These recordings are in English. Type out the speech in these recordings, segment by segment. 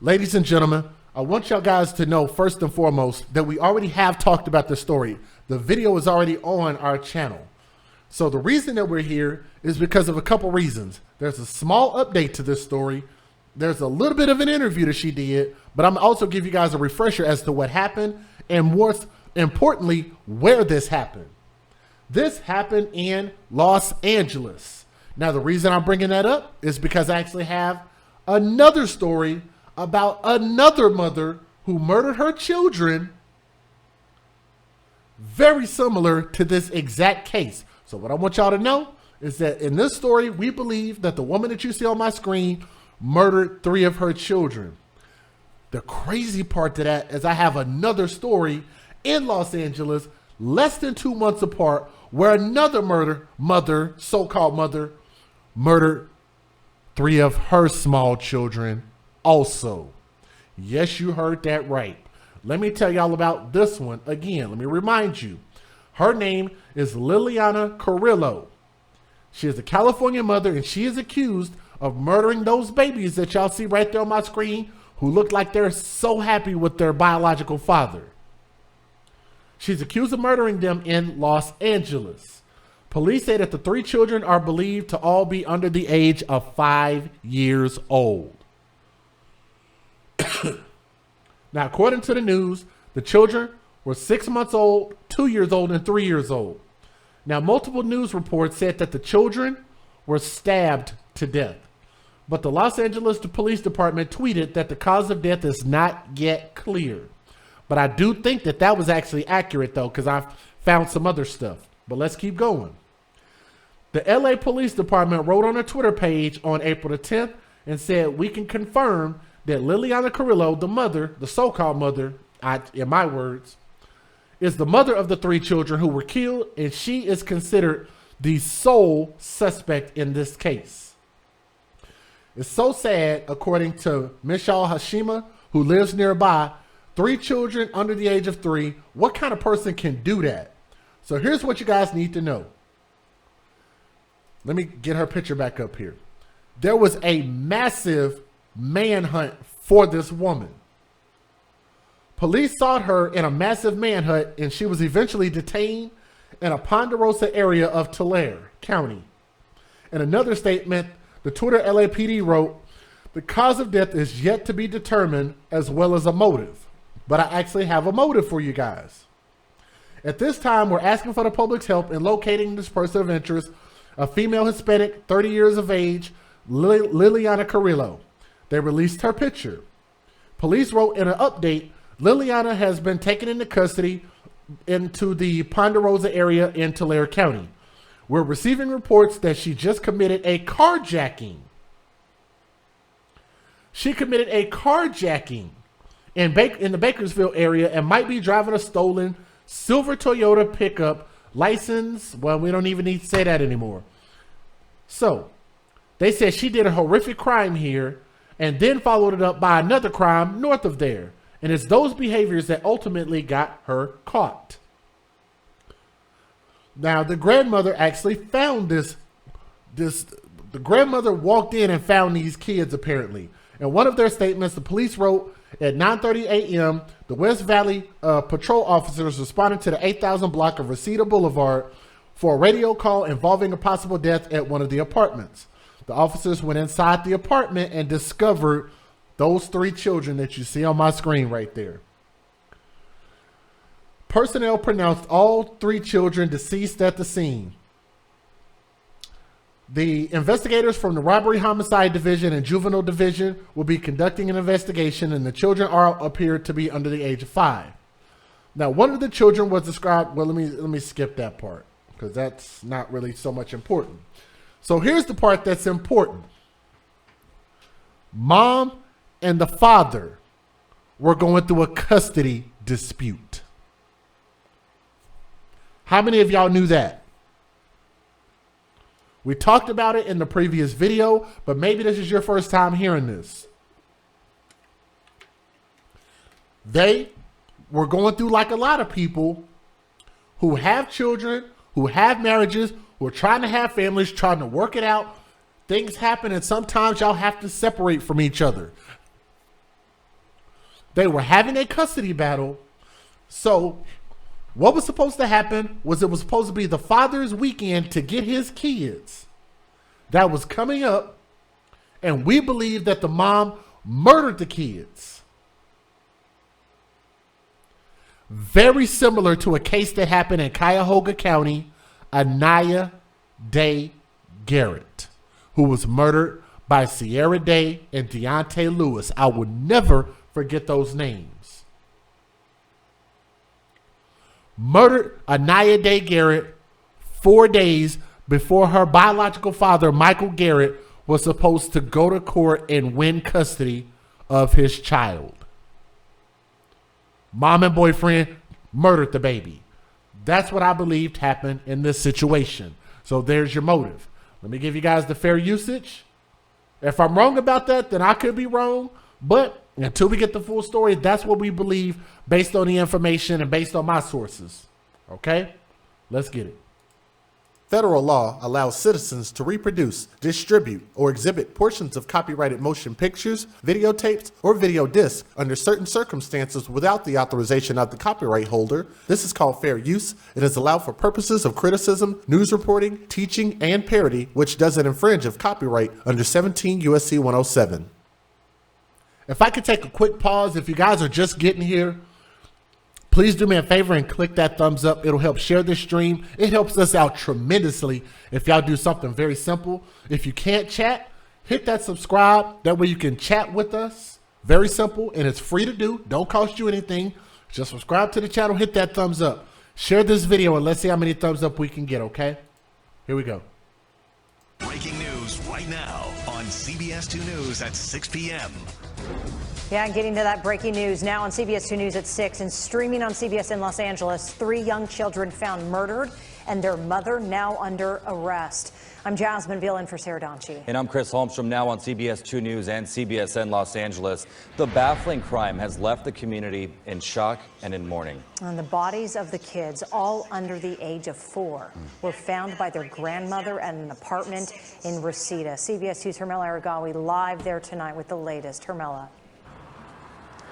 Ladies and gentlemen, I want y'all guys to know first and foremost that we already have talked about this story. The video is already on our channel. So the reason that we're here is because of a couple reasons. There's a small update to this story. There's a little bit of an interview that she did, but I'm also give you guys a refresher as to what happened and more importantly, where this happened. This happened in Los Angeles. Now, the reason I'm bringing that up is because I actually have another story about another mother who murdered her children, very similar to this exact case. So what I want y'all to know is that in this story, we believe that the woman that you see on my screen murdered 3 of her children. The crazy part to that is I have another story in Los Angeles, less than 2 months apart, where another so-called mother, murdered 3 of her small children also. Yes, you heard that right. Let me tell y'all about this one again. Let me remind you. Her name is Liliana Carrillo. She is a California mother, and she is accused of murdering those babies that y'all see right there on my screen who look like they're so happy with their biological father. She's accused of murdering them in Los Angeles. Police say that the 3 children are believed to all be under the age of 5 years old. Now, according to the news, the children were 6 months old, 2 years old, and 3 years old. Now, multiple news reports said that the children were stabbed to death. But the Los Angeles Police Department tweeted that the cause of death is not yet clear. But I do think that that was actually accurate, though, because I found some other stuff. But let's keep going. The LA Police Department wrote on their Twitter page on April the 10th and said, "We can confirm that Liliana Carrillo, the mother, the so-called mother, in my words, is the mother of the 3 children who were killed, and she is considered the sole suspect in this case." It's so sad, according to Michelle Hashima, who lives nearby, 3 children under the age of 3. What kind of person can do that? So here's what you guys need to know. Let me get her picture back up here. There was a massive manhunt for this woman. Police sought her in a massive manhunt, and she was eventually detained in a Ponderosa area of Tulare County. In another statement, the Twitter LAPD wrote, "The cause of death is yet to be determined, as well as a motive." But I actually have a motive for you guys. At this time, we're asking for the public's help in locating this person of interest, a female Hispanic, 30 years of age, Liliana Carrillo. They released her picture. Police wrote in an update, Liliana has been taken into custody into the Ponderosa area in Tulare County. We're receiving reports that she just committed a carjacking. She committed a carjacking in the Bakersfield area and might be driving a stolen silver Toyota pickup license. Well, we don't even need to say that anymore. So they said she did a horrific crime here and then followed it up by another crime north of there. And it's those behaviors that ultimately got her caught. Now, the grandmother actually found the grandmother walked in and found these kids, apparently. In one of their statements, the police wrote, at 9:30 a.m., the West Valley patrol officers responded to the 8,000 block of Reseda Boulevard for a radio call involving a possible death at one of the apartments. The officers went inside the apartment and discovered those 3 children that you see on my screen right there. Personnel pronounced all 3 children deceased at the scene. The investigators from the Robbery Homicide Division and Juvenile Division will be conducting an investigation, and the children appeared to be under the age of 5. Now, one of the children was described, well, let me skip that part because that's not really so much important. So here's the part that's important. Mom and the father were going through a custody dispute. How many of y'all knew that? We talked about it in the previous video, but maybe this is your first time hearing this. They were going through, like a lot of people who have children, who have marriages, who are trying to have families, trying to work it out. Things happen, and sometimes y'all have to separate from each other. They were having a custody battle. So what was supposed to happen was it was supposed to be the father's weekend to get his kids. That was coming up. And we believe that the mom murdered the kids. Very similar to a case that happened in Cuyahoga County, Anaya Day Garrett, who was murdered by Sierra Day and Deontay Lewis. I will never forget those names. Murdered Anaya Day Garrett 4 days before her biological father, Michael Garrett, was supposed to go to court and win custody of his child. Mom and boyfriend murdered the baby. That's what I believed happened in this situation. So there's your motive. Let me give you guys the fair usage. If I'm wrong about that, then I could be wrong. But until we get the full story, that's what we believe based on the information and based on my sources. Okay? Let's get it. Federal law allows citizens to reproduce, distribute, or exhibit portions of copyrighted motion pictures, videotapes, or video discs under certain circumstances without the authorization of the copyright holder. This is called fair use. It is allowed for purposes of criticism, news reporting, teaching, and parody, which doesn't infringe of copyright under 17 U.S.C. 107. If I could take a quick pause, if you guys are just getting here, please do me a favor and click that thumbs up. It'll help share this stream. It helps us out tremendously if y'all do something very simple. If you can't chat, hit that subscribe. That way you can chat with us. Very simple, and it's free to do. Don't cost you anything. Just subscribe to the channel, hit that thumbs up. Share this video, and let's see how many thumbs up we can get, okay? Here we go. Breaking news right now on CBS 2 News at 6 p.m. Yeah, getting to that breaking news now on CBS 2 News at 6 and streaming on CBS in Los Angeles. 3 young children found murdered and their mother now under arrest. I'm Jasmine Veal in for Sarah Donchi. And I'm Chris Holmstrom, now on CBS 2 News and CBSN Los Angeles. The baffling crime has left the community in shock and in mourning. And the bodies of the kids, all under the age of 4, were found by their grandmother at an apartment in Reseda. CBS 2's Hermela Aragawi live there tonight with the latest. Hermela.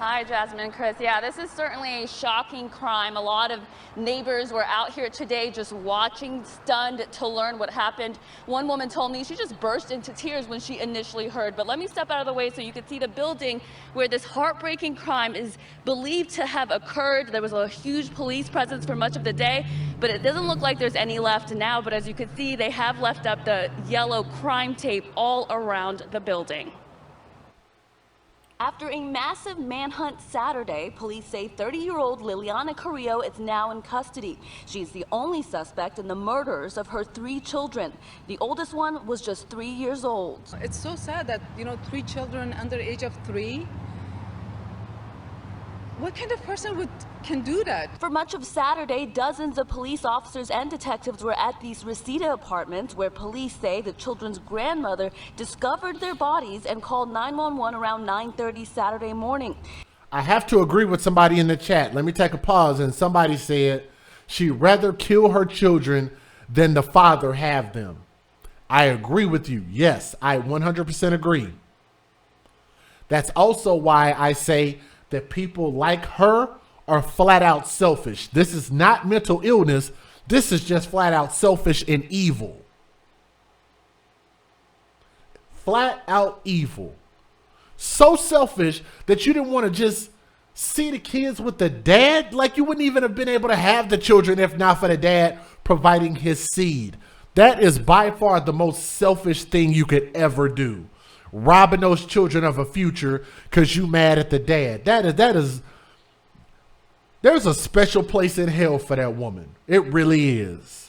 Hi, Jasmine and Chris. Yeah, this is certainly a shocking crime. A lot of neighbors were out here today just watching, stunned to learn what happened. One woman told me she just burst into tears when she initially heard. But let me step out of the way so you can see the building where this heartbreaking crime is believed to have occurred. There was a huge police presence for much of the day, but it doesn't look like there's any left now. But as you can see, they have left up the yellow crime tape all around the building. After a massive manhunt Saturday, police say 30-year-old Liliana Carrillo is now in custody. She's the only suspect in the murders of her 3 children. The oldest one was just 3 years old. It's so sad that, 3 children under the age of 3. What kind of person can do that? For much of Saturday, dozens of police officers and detectives were at these Reseda apartments where police say the children's grandmother discovered their bodies and called 911 around 9:30 Saturday morning. I have to agree with somebody in the chat. Let me take a pause. And somebody said she'd rather kill her children than the father have them. I agree with you. Yes, I 100% agree. That's also why I say that people like her are flat out selfish. This is not mental illness. This is just flat out selfish and evil. Flat out evil. So selfish that you didn't want to just see the kids with the dad. Like you wouldn't even have been able to have the children if not for the dad providing his seed. That is by far the most selfish thing you could ever do. Robbing those children of a future because you mad at the dad. There's a special place in hell for that woman. It really is.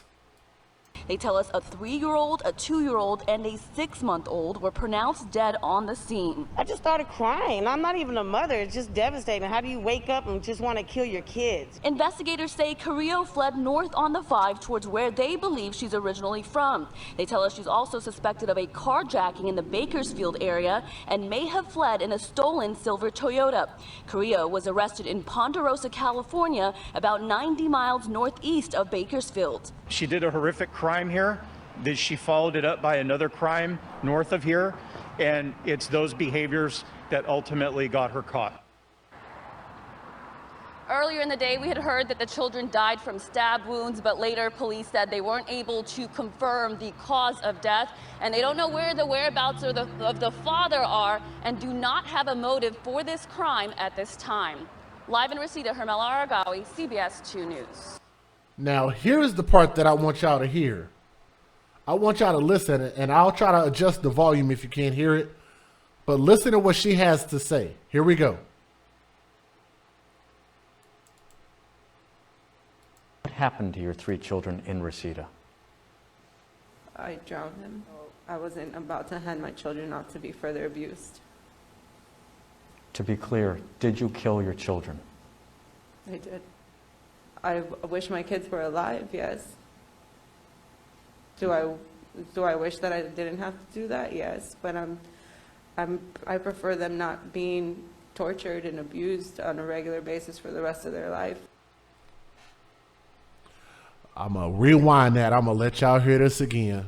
They tell us a 3-year-old, a 2-year-old, and a 6-month-old were pronounced dead on the scene. I just started crying. I'm not even a mother. It's just devastating. How do you wake up and just want to kill your kids? Investigators say Carrillo fled north on the 5 towards where they believe she's originally from. They tell us she's also suspected of a carjacking in the Bakersfield area and may have fled in a stolen silver Toyota. Carrillo was arrested in Ponderosa, California, about 90 miles northeast of Bakersfield. She did a horrific crime here. She followed it up by another crime north of here, and it's those behaviors that ultimately got her caught. Earlier in the day, we had heard that the children died from stab wounds, but later police said they weren't able to confirm the cause of death, and they don't know where the whereabouts of the father are and do not have a motive for this crime at this time. Live in Reseda, Hermela Aragawi, CBS 2 News. Now, here's the part that I want y'all to hear. I want y'all to listen, and I'll try to adjust the volume if you can't hear it, but listen to what she has to say. Here we go. What happened to your 3 children in Reseda? I drowned him. I wasn't about to hand my children out to be further abused. To be clear, did you kill your children? I did. I wish my kids were alive, yes. Do I wish that I didn't have to do that? Yes, but I prefer them not being tortured and abused on a regular basis for the rest of their life. I'm going to rewind that. I'm going to let y'all hear this again.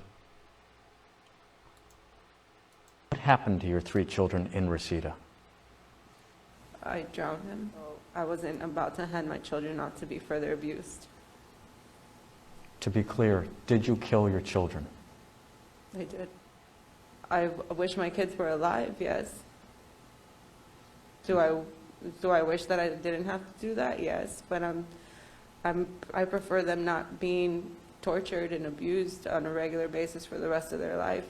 What happened to your 3 children in Reseda? I drowned him. I wasn't about to hand my children out to be further abused. To be clear, did you kill your children? I did. I wish my kids were alive, yes. Do I wish that I didn't have to do that? Yes, but I prefer them not being tortured and abused on a regular basis for the rest of their life.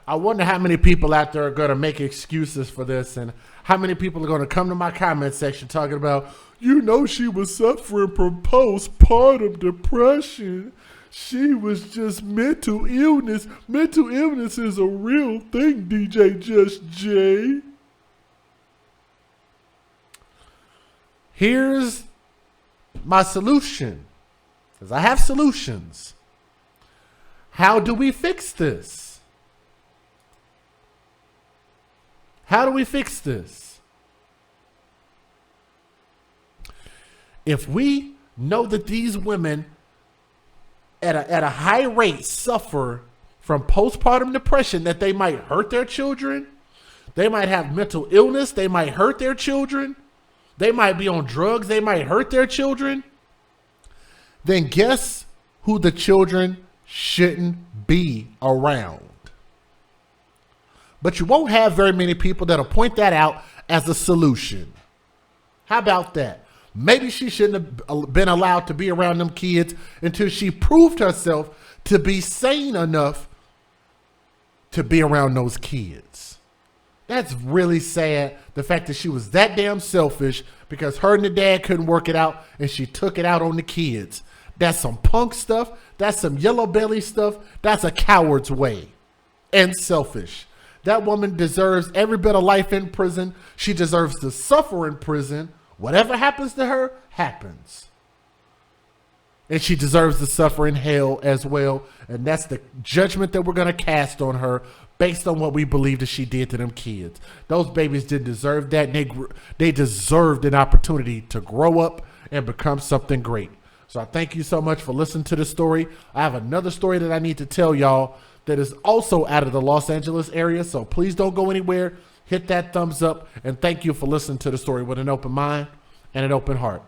I wonder how many people out there are going to make excuses for this, and how many people are going to come to my comment section talking about, you know, she was suffering from postpartum depression. She was just mental illness. Mental illness is a real thing, DJ Just J. Here's my solution, because I have solutions. How do we fix this? How do we fix this? If we know that these women at a high rate suffer from postpartum depression, that they might hurt their children, they might have mental illness, they might hurt their children, they might be on drugs, they might hurt their children, then guess who the children shouldn't be around? But you won't have very many people that'll point that out as a solution. How about that? Maybe she shouldn't have been allowed to be around them kids until she proved herself to be sane enough to be around those kids. That's really sad, the fact that she was that damn selfish because her and the dad couldn't work it out and she took it out on the kids. That's some punk stuff. That's some yellow belly stuff. That's a coward's way and selfish. That woman deserves every bit of life in prison. She deserves to suffer in prison. Whatever happens to her, happens. And she deserves to suffer in hell as well. And that's the judgment that we're going to cast on her based on what we believe that she did to them kids. Those babies didn't deserve that. They deserved an opportunity to grow up and become something great. So I thank you so much for listening to the story. I have another story that I need to tell y'all that is also out of the Los Angeles area. So please don't go anywhere. Hit that thumbs up. And thank you for listening to the story with an open mind and an open heart.